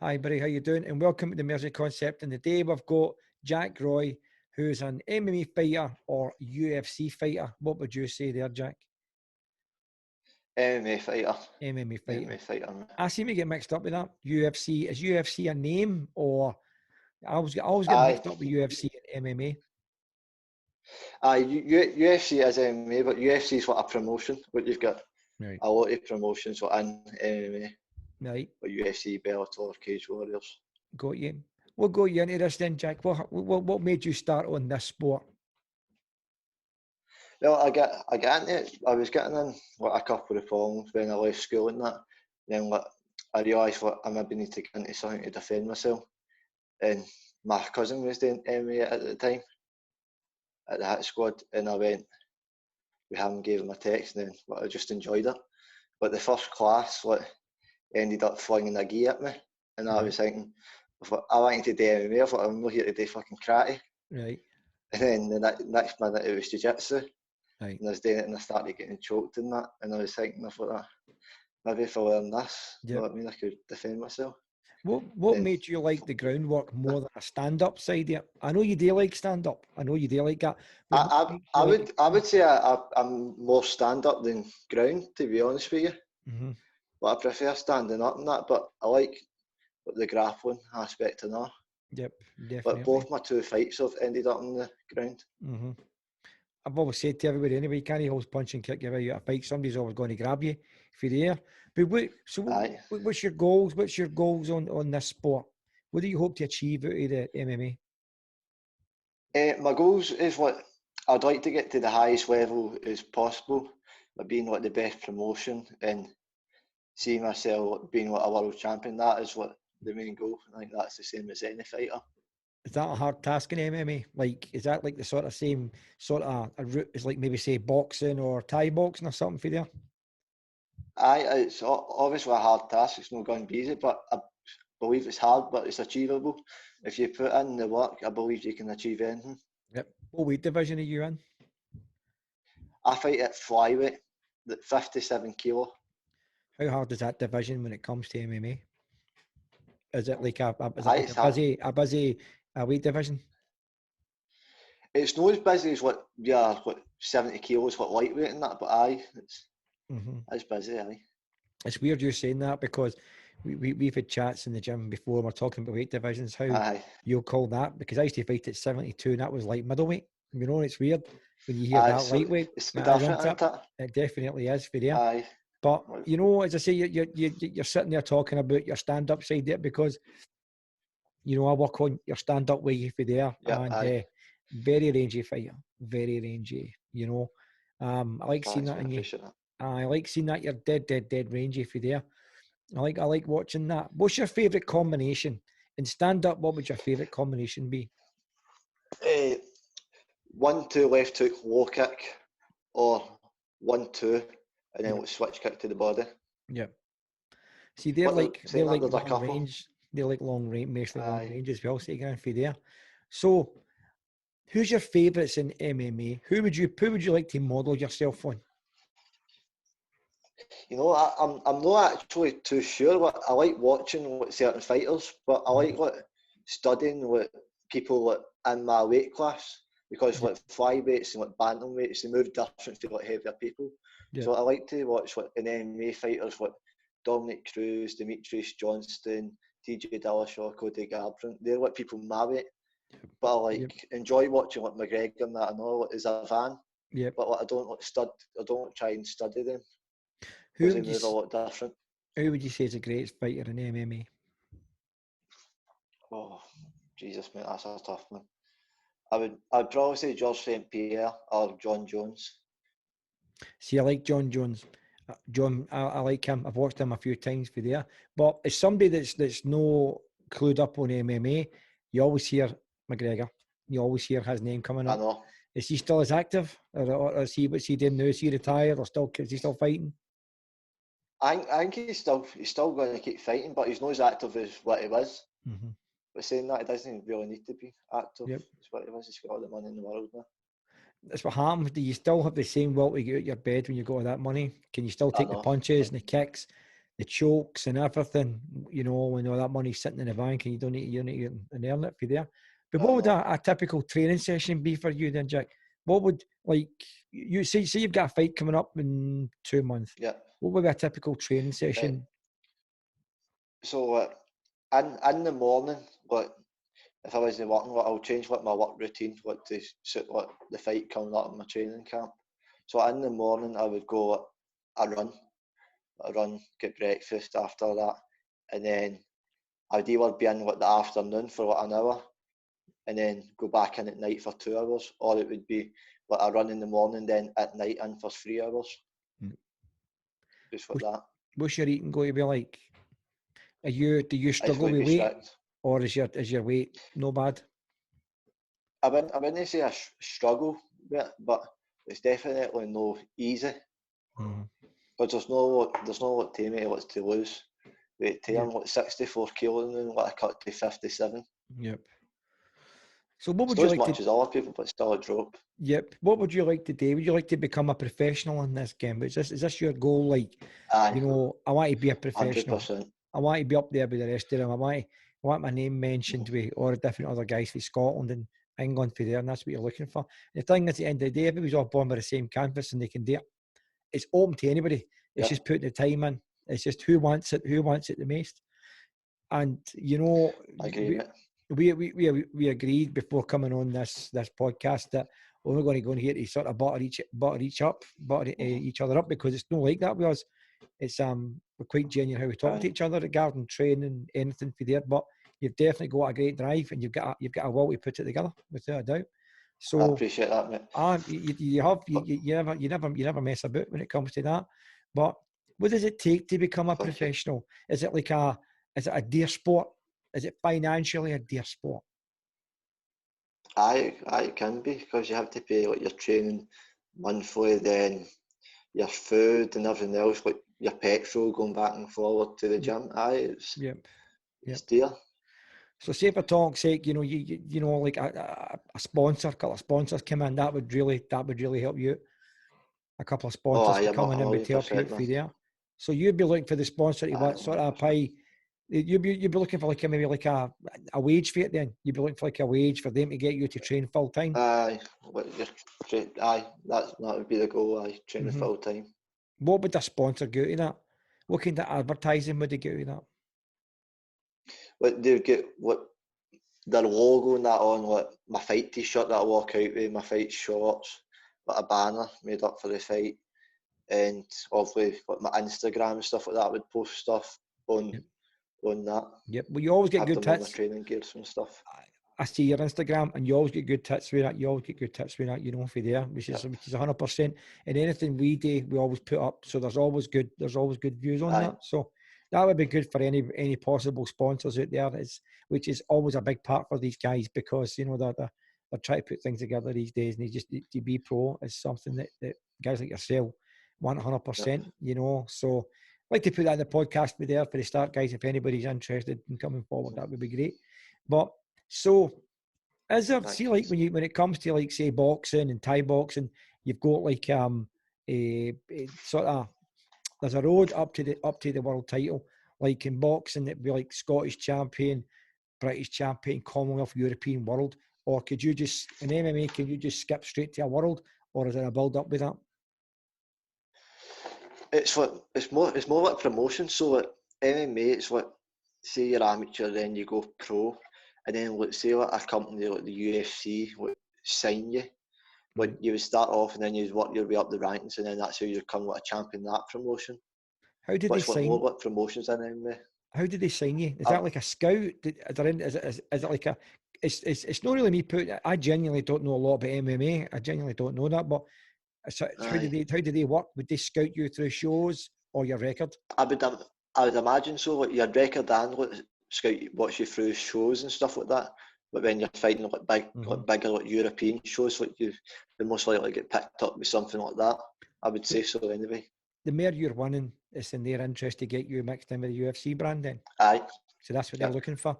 Hi, buddy. How you doing? And welcome to the MAIRSY Concept. And today we've got Jack Roy, who's an MMA fighter or UFC fighter. What would you say there, Jack? MMA fighter. MMA fighter. MMA fighter. I seem to get mixed up with that. UFC. Is UFC a name or I always get Aye. mixed up with UFC and MMA. UFC is MMA, but UFC is what a promotion. What you've got Right. a lot of promotions in MMA. Right. But UFC, Bellator, Cage Warriors. Got you. What got you into this then, Jack? What made you start on this sport? Well, I got into it. I was getting in a couple of problems when I left school and that. Then I realised I maybe need to get into something to defend myself. And my cousin was doing MMA at the time at the Hit Squad, and I went with him, gave him a text, and then I just enjoyed it. But the first class, ended up flinging a gi at me, and I was thinking, I wanted to do MMA. I thought I'm not here to do fucking karate. Right. And then the next minute it was jiu-jitsu. Right. And I was doing it and I started getting choked in that. And I was thinking, I thought, maybe if I learn this, Yep. I could defend myself. What made you like the groundwork more than a stand-up side of it? I know you do like stand-up. I know you do like that. I would say I'm more stand-up than ground, to be honest with you. Mm-hmm. But I prefer standing up and that. But I like the grappling aspect and all. Yep, definitely. But both my two fights have ended up on the ground. Mm-hmm. I've always said to everybody anyway, you can't always punch and kick your way out of a fight. Somebody's always going to grab you if you're there. But what's your goals? What's your goals on this sport? What do you hope to achieve out of the MMA? My goals is I'd like to get to the highest level as possible, by being the best promotion and see myself being a world champion. That is the main goal. I think that's the same as any fighter. Is that a hard task in MMA? Is that like the sort of same sort of a route as maybe say boxing or Thai boxing or something for there? It's obviously a hard task. It's not going to be easy, but I believe it's hard, but it's achievable. If you put in the work, I believe you can achieve anything. Yep. What weight division are you in? I fight at flyweight, 57 kilo. How hard is that division when it comes to MMA? Is it like a busy weight division? It's not as busy as 70 kilos, lightweight and that, but it's busy, aye. It's weird you're saying that because we've had chats in the gym before. We're talking about weight divisions, how you'll call that, because I used to fight at 72 and that was like middleweight. You know, it's weird when you hear that lightweight. It's different, isn't it? It definitely is for there. Aye. But you know, as I say, you're sitting there talking about your stand-up side there because you know I work on your stand-up way for there, and very rangy fighter, very rangy. You know, I like seeing that in you. I like seeing that you're dead rangy for there. I like watching that. What's your favourite combination in stand-up? What would your favourite combination be? 1-2 left hook low kick, or 1-2 and then switch kick to the body. Yeah. See, they're like long range. They're like long range, mostly long range as well. So you can for there. So, who's your favourites in MMA? Who would you like to model yourself on? You know, I'm not actually too sure. What I like watching certain fighters, but I like studying people in my weight class, because flyweights and bantamweights, they move different to heavier people. Yeah. So I like to watch an MMA fighters Dominic Cruz, Demetrius Johnston, TJ Dillashaw, Cody Garbrandt. They're people my weight. But I enjoy watching McGregor and that. I know is a fan. Yeah. But I don't try and study them. Because they move a lot different. Who would you say is the greatest fighter in MMA? Oh, Jesus, mate, that's a tough one. I'd probably say George St. Pierre or John Jones. See, I like John Jones. I like him. I've watched him a few times for there. But as somebody that's no clued up on MMA, you always hear McGregor. You always hear his name coming up. I know. Is he still as active, or is he? What's he doing now? Is he retired, or is he still fighting? I think he's still going to keep fighting, but he's not as active as what he was. Mm-hmm. But saying that, he doesn't really need to be active. Yep. It's what he was. He's got all the money in the world now. That's what happens. Do you still have the same will to get out of your bed when you got all that money? Can you still take the punches and the kicks? the chokes and everything, you know, when all that money's sitting in the bank and you don't need to earn it for there. But what would a typical training session be for you then, Jack? What would, like, you say you've got a fight coming up in 2 months. Yeah. What would be a typical training session? So in the morning, if I wasn't working, I'll change my work routine to suit the fight coming up in my training camp. So in the morning, I would go a run, get breakfast after that, and then I'd either be in the afternoon for an hour, and then go back in at night for 2 hours, or it would be a run in the morning, then at night in for 3 hours. Just for that. What's your eating going to be like? Do you struggle with weight, strict. Or is your weight no bad? I wouldn't say I struggle with it, but it's definitely no easy. Because there's no time to lose weight. I'm 64 kilos and I cut to 57. Yep. So what would you like to? As much as other people, but still a drop. Yep. What would you like to do? Would you like to become a professional in this game? Is this your goal? Like, you know, I want to be a professional. 100%. I want to be up there with the rest of them. I want my name mentioned with all the different other guys from Scotland and England for there, and that's what you're looking for. The thing is, at the end of the day, everybody's all born with the same canvas and they can do it. It's open to anybody. It's just putting the time in. It's just who wants it the most. And you know, we agreed before coming on this podcast that we're not going to go in here to sort of butter each other up, because it's not like that with us. It's we're quite genuine how we talk to each other regarding training, anything for there. But you've definitely got a great drive, and you've got a will to put it together, without a doubt. So I appreciate that, mate. You never mess about when it comes to that. But what does it take to become a professional? Is it a dear sport? Is it financially a dear sport? It can be, because you have to pay your training monthly, then your food and everything else, your petrol going back and forward to the gym. It's dear. So say for talk's sake, you know, like a sponsor, a couple of sponsors come in, that would really help you. A couple of sponsors coming in would help you for there. So you'd be looking for the sponsor to what sort of pay? You'd be looking for maybe a wage for it then. You'd be looking for a wage for them to get you to train full time. That would be the goal. Training full time. What would the sponsor get to that? What kind of advertising would they get to that? They would get their logo and that on my fight T-shirt that I walk out with, my fight shorts, a banner made up for the fight, and obviously my Instagram and stuff like that. I would post stuff on that. Yep. Well, you always get good tips. Training gears and stuff. I see your Instagram, and you always get good tips with that. You know, for there, which is 100%. And anything we do, we always put up. So there's always good views on that. So that would be good for any possible sponsors out there, which is always a big part for these guys, because you know they're trying to put things together these days, and just to be pro is something that guys like yourself want 100%. You know, so I'd like to put that in the podcast with there for the start, guys. If anybody's interested in coming forward, that would be great. But so, is there, see, like when it comes to say boxing and Thai boxing, you've got a sort of, there's a road up to the world title. Like in boxing, it'd be Scottish champion, British champion, Commonwealth, European, world. Or could you just, in MMA, can you just skip straight to a world, or is there a build up with that? It's more like promotion. So MMA, it's say you're amateur, then you go pro, and then let's say a company like the UFC would sign you. You would start off, and then you'd work your way up the ranks, and then that's how you become a champion in that promotion. How did they sign? What promotions in MMA? How did they sign you? Is that like a scout? Is it like a? It's not really me putting. I genuinely don't know a lot about MMA. I genuinely don't know that. But how did they work? Would they scout you through shows or your record? I would imagine so. Your record and scout watch you through shows and stuff like that. But when you're fighting bigger European shows, you most likely get picked up with something like that. I would say so anyway. The more you're winning, it's in their interest to get you mixed in with the UFC brand then. Aye. So that's what they're looking for.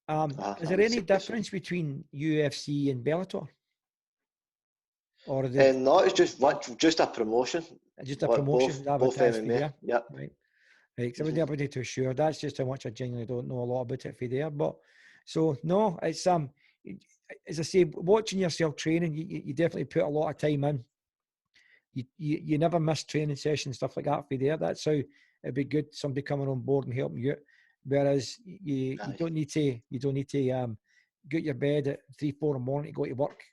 Is there any difference between UFC and Bellator? Or no, it's just a promotion. Just a promotion. Both MMA. Yeah. Right. Right, because I wouldn't be too sure. That's just how much I genuinely don't know a lot about it for there. But so no, it's as I say, watching yourself training, you definitely put a lot of time in. You never miss training sessions, stuff like that for there. That's how it'd be good, somebody coming on board and helping you. Whereas you don't need to get your bed at 3-4 in the morning to go to work.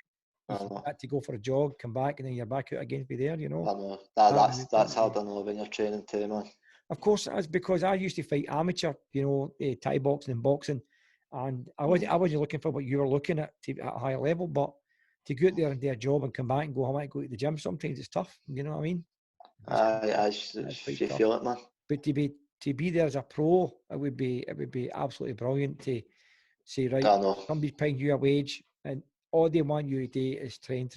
You have to go for a jog, come back, and then you're back out again for there, you know. I know. That's hard to know when you're training too, man. Of course, that's because I used to fight amateur, you know, Thai boxing and boxing, and I wasn't looking for what you were looking at at a higher level, but to go out there and do a job and come back and go, I might go to the gym. Sometimes it's tough, you know what I mean? You feel it, man. But to be there as a pro, it would be absolutely brilliant to say, right, somebody's paying you a wage, and all they want you to do is train,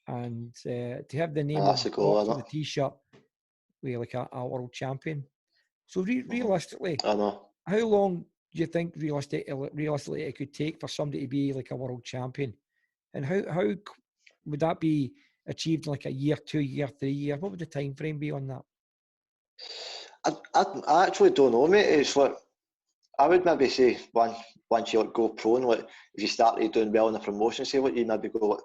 and to have the name of the T-shirt with like a world champion. So realistically, how long do you think realistically it could take for somebody to be like a world champion? And how would that be achieved in like a year, 2 year, 3 year? What would the time frame be on that? I actually don't know, mate. It's like I would maybe say once you go pro and like if you started doing well in a promotion, say what you maybe go like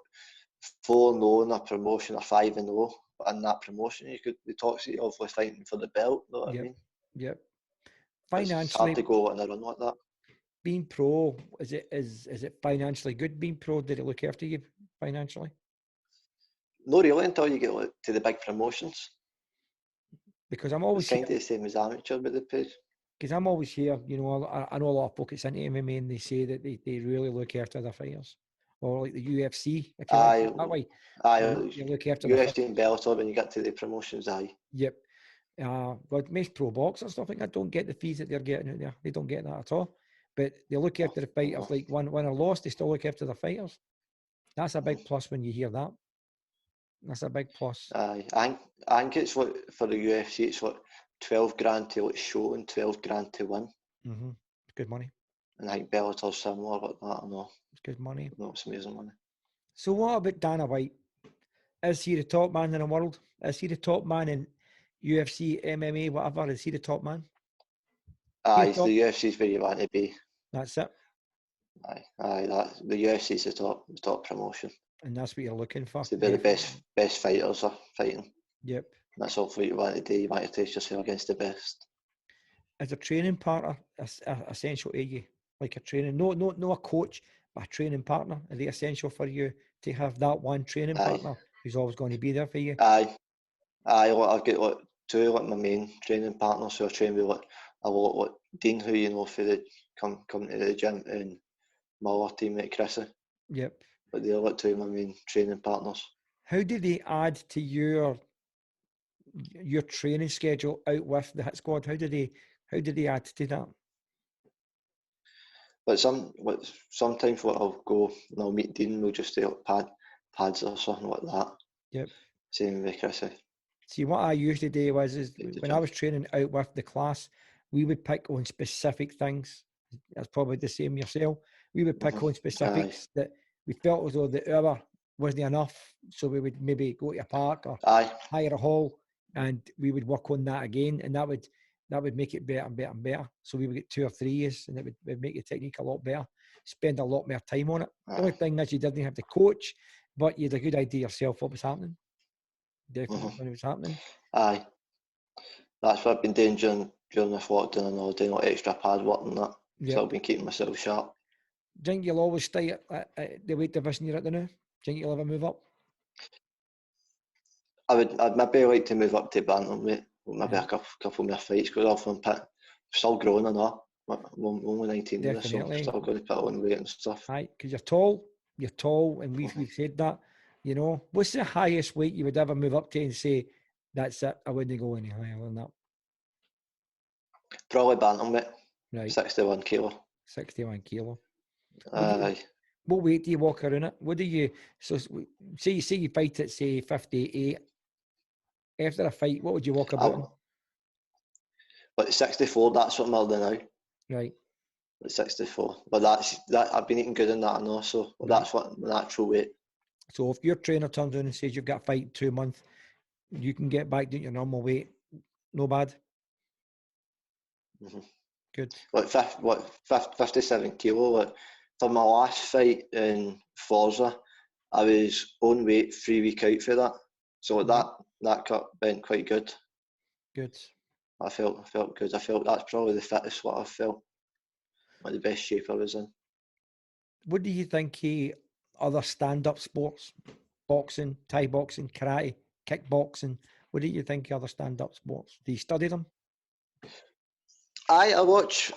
4-0 in a promotion or 5-0 in that promotion, you could be talking of fighting for the belt. You know what I mean? Yep. Financially, it's hard to go on a run like that. Being pro, is it financially good being pro? Did it look after you financially? No, really, until you get like, to the big promotions. Because I'm always kind of the same as amateur, but the pay. Because I'm always here, you know, I know a lot of folks into MMA and they say that they really look after their fighters. Or like the UFC, if you like that way. You look after UFC and Bellator when you get to the promotions, Yep. But most pro boxers, stuff like that, don't get the fees that they're getting out there. They don't get that at all. But they look after the fighters, like win or lost, they still look after the fighters. That's a big plus when you hear that. That's a big plus. I think it's what for the UFC, it's what 12 grand to like show and 12 grand to win. Mm-hmm. It's good money. And I think Bellator's similar, but I don't know. It's good money. No, it's amazing money. So what about Dana White? Is he the top man in the world? Is he the top man in UFC, MMA, whatever? Is he the top man? He's the UFC's where you want to be. That's it. The UFC's the top promotion. And that's what you're looking for. To be the best fighters are fighting. Yep. And that's all what you want to do. You want to test yourself against the best. Is a training partner essential to you? Like a training, no a coach, but a training partner. Are they essential for you to have that one training partner who's always going to be there for you? I've got two my main training partners who I train with a lot Dean, who you know for the come to the gym, and my other teammate Chrissy. Yep. But they're two of my main training partners. How do they add to your training schedule out with the Hit Squad? How do they add to that? But sometimes I'll go and I'll meet Dean and we'll just do pads or something like that. Yep. Same with Chrissy. See, what I usually do is when I was training out with the class, we would pick on specific things. That's probably the same yourself. We would pick on specifics that we felt as though the hour wasn't enough. So we would maybe go to a park or hire a hall and we would work on that again. And that would make it better and better and better. So we would get 2 or 3 years and it would make the technique a lot better. Spend a lot more time on it. The only thing is you didn't have to coach, but you had a good idea yourself what was happening. Definitely when it was happening. That's what I've been doing during this lockdown and all, doing like extra pad work and that. Yep. So I've been keeping myself sharp. Do you think you'll always stay at the weight division you're at the now? Do you think you'll ever move up? I'd maybe like to move up to bantamweight, maybe a couple more fights, because I'm still growing and all. I'm only 19 years, so I'm still going to put on weight and stuff. Aye, because you're tall, and we've said that. You know, what's the highest weight you would ever move up to and say, that's it, I wouldn't go any higher than that? Probably bantamweight. Right. 61 kilo. 61 kilo. Aye. What weight do you walk around at? What do you, so say you fight at, say, 58. After a fight, what would you walk about in? But 64, that's what I'm holding now. Right. At 64. But that I've been eating good in that, I know, so that's what my natural weight. So if your trainer turns around and says you've got a fight in 2 months, you can get back to your normal weight. No bad. Mm-hmm. Good. Like 57 kilo. Like for my last fight in Forza, I was on weight 3 week out for that. So that cut went quite good. Good. I felt good. I felt that's probably the fittest what I've felt. Like the best shape I was in. What do you think other stand-up sports, boxing, Thai boxing, karate, kickboxing, what do you think other stand-up sports? Do you study them? I watch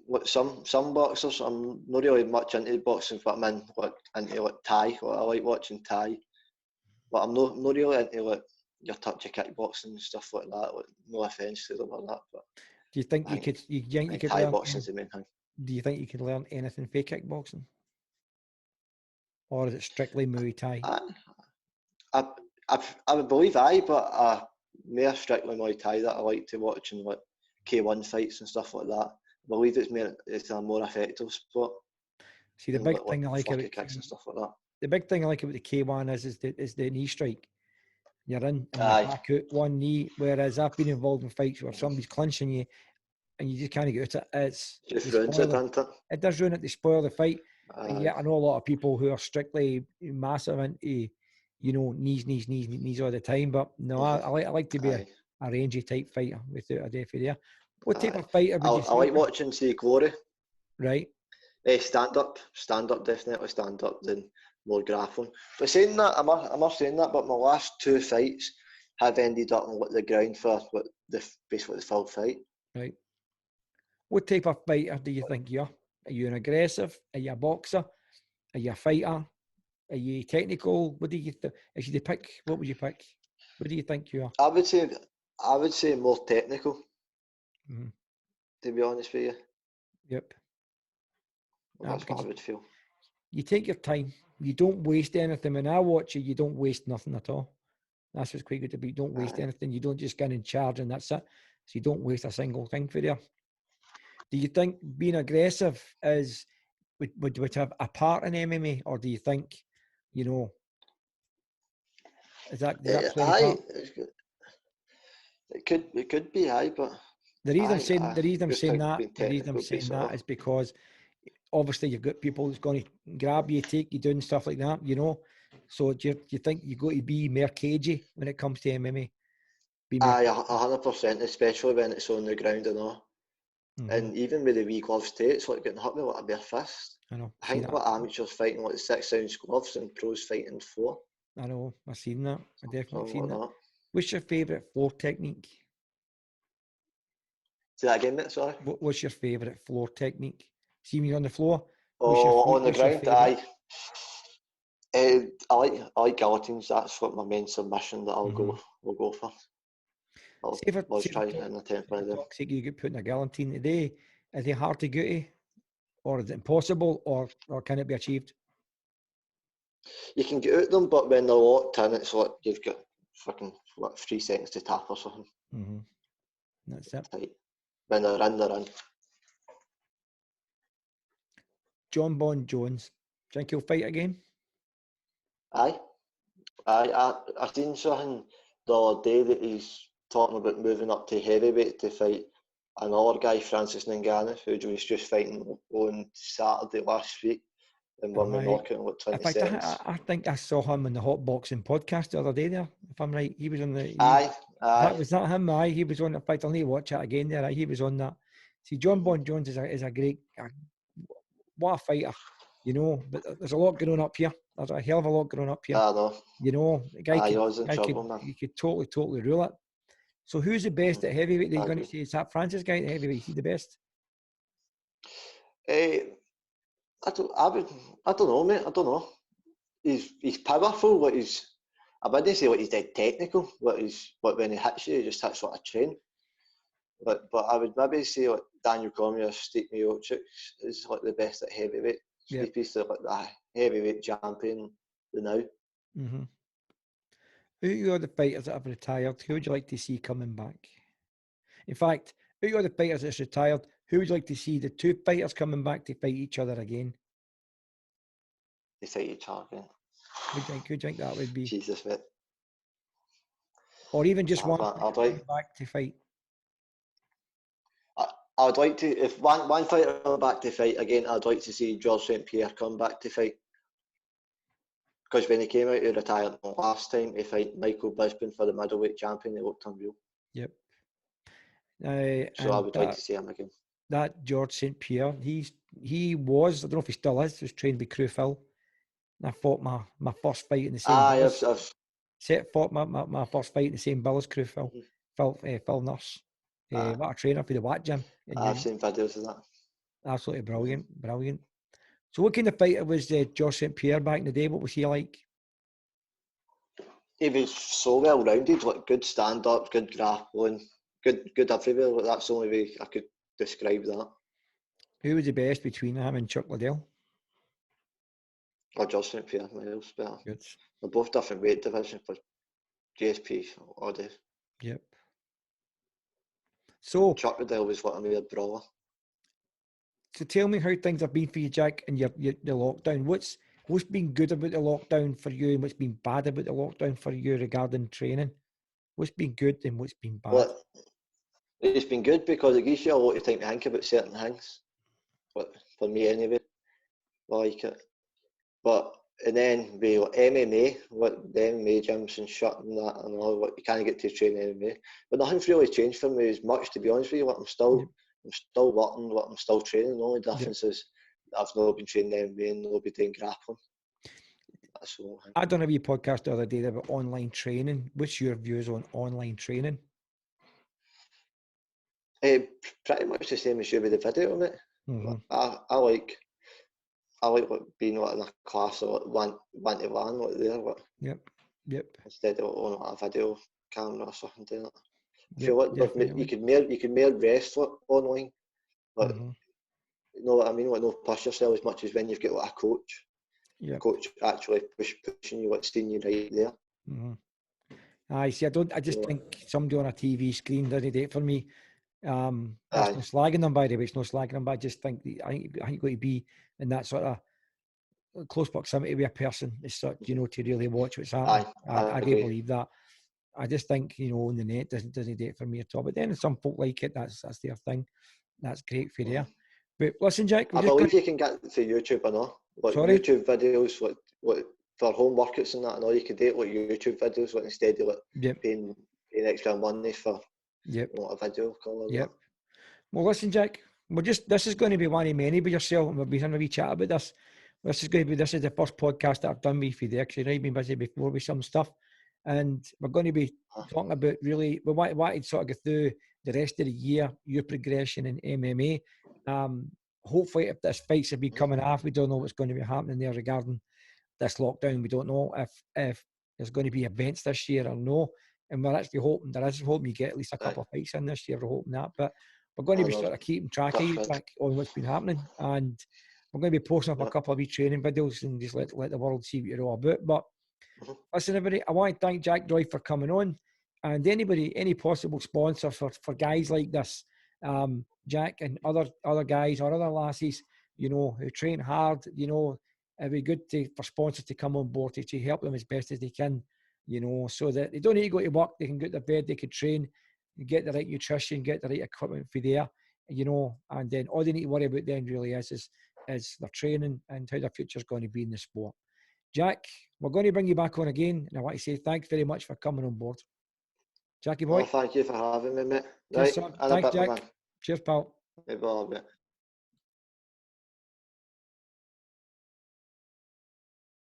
what some boxers. I'm not really much into boxing, but I'm into Thai. I like watching Thai, but I'm not really into your touch of kickboxing and stuff like that. Like, no offense to them or that, but Do you think I you think could Thai learn? boxing is the main thing. Do you think you could learn anything for kickboxing, or is it strictly Muay Thai? I, I would believe but more strictly Muay Thai that I like to watch and like K1 fights and stuff like that. I believe it's a more effective sport. See, the And big thing I like flicky about kicks and stuff like that. the big thing I like about the K1 is the knee strike. You're in and you Aye. back out one knee. Whereas I've been involved in fights where somebody's clinching you and you just can't get out it. Just ruins it, doesn't it? It does ruin it. They spoil the fight. And Aye. yeah, I know a lot of people who are strictly massive into, knees all the time. But no, I like to be a rangy type fighter without a day for there. What type of fighter would you say? I like watching See Glory. Right. Stand up, definitely stand up than more grappling. But saying that, I must saying that, but my last 2 fights have ended up on the ground for basically the full fight. Right. What type of fighter do you think you are? Are you an aggressive? Are you a boxer? Are you a fighter? Are you technical? What do you if you pick? What would you pick? What do you think you are? I would say more technical. Mm-hmm. To be honest with you. Yep. That's what I would feel. You take your time. You don't waste anything. When I watch you don't waste nothing at all. That's what's quite good to be. You don't waste anything. You don't just get in charge and that's it. So you don't waste a single thing for there. Do you think being aggressive would have a part in MMA, or do you think, does that play any part? It could be but the reason I'm saying that is because obviously you've got people that's going to grab you, take you down, stuff like that, So do you think you got to be more cagey when it comes to MMA? 100%, especially when it's on the ground and all. Mm-hmm. And even with the wee gloves too, it's like getting hit with a bare fist. I know. I think amateurs fighting 6-ounce gloves and pros fighting 4. I know. I've seen that. I definitely seen that. That. What's your favourite floor technique? Say that again, mate, sorry. What's your favourite floor technique? See me on the floor? On the ground, aye. I like guillotines. That's what my main submission that I'll go for. I'll try and attempt one of them. Toxic, you get put in a guillotine. Are they hard to get to? Or is it impossible, or can it be achieved? You can get out them, but when they're locked in, it's like you've got fucking 3 seconds to tap or something. Mm-hmm. That's it. Tight. When they're in. John Bon Jones, think he'll fight again? Aye. I seen something the other day that he's talking about moving up to heavyweight to fight another guy, Francis Ngannou, who was just fighting on Saturday last week and won the knockout in 20 seconds. I think I saw him in the Hot Boxing podcast the other day there, if I'm right. He was on the... Aye. Was that him? Aye, he was on... In fact, I'll need to watch it again there. He was on that. See, John Bon Jones is a great... what a fighter, but there's a lot going on up here. There's a hell of a lot going on up here. I know. The guy he could totally rule it. So who's the best at heavyweight that you're going to say? Is that Francis guy at heavyweight? Is he the best? I don't know, mate. I don't know. He's powerful. I wouldn't say he's dead technical. When he hits you, he just hits like a train. But I would maybe say Daniel Cormier, Stipe Miocic is the best at heavyweight. Stipe's the heavyweight champion now. Mm-hmm. Who are the fighters that have retired? Who would you like to see coming back? In fact, who are the fighters that's retired? Who would you like to see the 2 fighters coming back to fight each other again? They fight each other again. Who do you think that would be? Jesus, mate. Or even just one coming back to fight? I'd like to, if one fighter come back to fight again, I'd like to see George St. Pierre come back to fight. Because when he came out of retirement last time to fight Michael Bisping for the middleweight champion, he looked unreal. Yep. So I would like to see him again. That George St. Pierre, he was, I don't know if he still is, was trained by Crew Phil. I fought my first fight in the same bill. Fought my first fight in the same bill as Crew Phil. Phil Nurse. What a trainer for the Watt Gym. I've seen videos of that. Absolutely brilliant. So what kind of fighter was George St. Pierre back in the day? What was he like? He was so well rounded, like good stand up, good grappling, good everywhere. Like, that's the only way I could describe that. Who was the best between him and Chuck Liddell? Or George St. Pierre, miles better. Good. They're both different weight divisions, but GSP all day. Yep. So Chuck Liddell was like a mere brawler. So tell me how things have been for you, Jack, and the lockdown. What's been good about the lockdown for you, and what's been bad about the lockdown for you regarding training? What's been good and what's been bad? Well, it's been good because it gives you a lot of time to think about certain things. But for me anyway, I like it. But and then with MMA, what the MMA gyms and shut and that and all, what you can't get to train MMA. But nothing's really changed for me as much, to be honest with you. I'm still working, I'm still training. The only difference is I've not been training MMA and not been doing grappling. That's the only thing. I done a wee podcast the other day about online training. What's your views on online training? Pretty much the same as you with the video, mate. Mm-hmm. I like being like in a class or like one-to-one, like there. Like, Yep. Instead of on like a video camera or something like that. I feel like you can more rest like, online. Like, you know what I mean? Like, not push yourself as much as when you've got like a coach. Yeah. Coach actually pushing you, like seeing you right there. I see. I just think somebody on a TV screen doesn't do it for me. That's no slagging them, by the way. It's no slagging them, but I just think I think you've got to be in that sort of close proximity with a person as such, to really watch what's happening. I do believe that. I just think, on the net doesn't do it for me at all. But then some folk like it. That's their thing. That's great for there. But listen, Jack, I believe you can get to YouTube and all. Like YouTube videos, like for home workouts and that, and all. You can do it like YouTube videos, like instead of like paying extra money for a video call. Yep. Well, listen, Jack. This is going to be one of many with yourself, and we'll be having a wee chat about this. This is the first podcast that I've done with you there, because I've been busy before with some stuff, and we're going to be talking about really. We wanted to sort of go through the rest of the year, your progression in MMA. Hopefully, if this fights have been coming off, we don't know what's going to be happening there regarding this lockdown. We don't know if there's going to be events this year or no, and we're actually hoping you get at least a couple of fights in this year. We're hoping that, but we're going to be sort of keeping track of you, Jack, on what's been happening, and we're going to be posting up a couple of wee training videos and just let the world see what you're all about. But listen, everybody, I want to thank Jack Droy for coming on, and any possible sponsor for guys like this, Jack and other guys or other lassies, who train hard. It'd be good for sponsors to come on board to help them as best as they can, so that they don't need to go to work. They can go to bed, they can train, get the right nutrition, get the right equipment for there, and then all they need to worry about then really is their training and how their future's going to be in the sport. Jack, we're going to bring you back on again, and I want to say thanks very much for coming on board. Jackie boy. Well, thank you for having me, mate. Cheers, son. Thanks, Jack. Man. Cheers, pal. Hey, Bob, mate.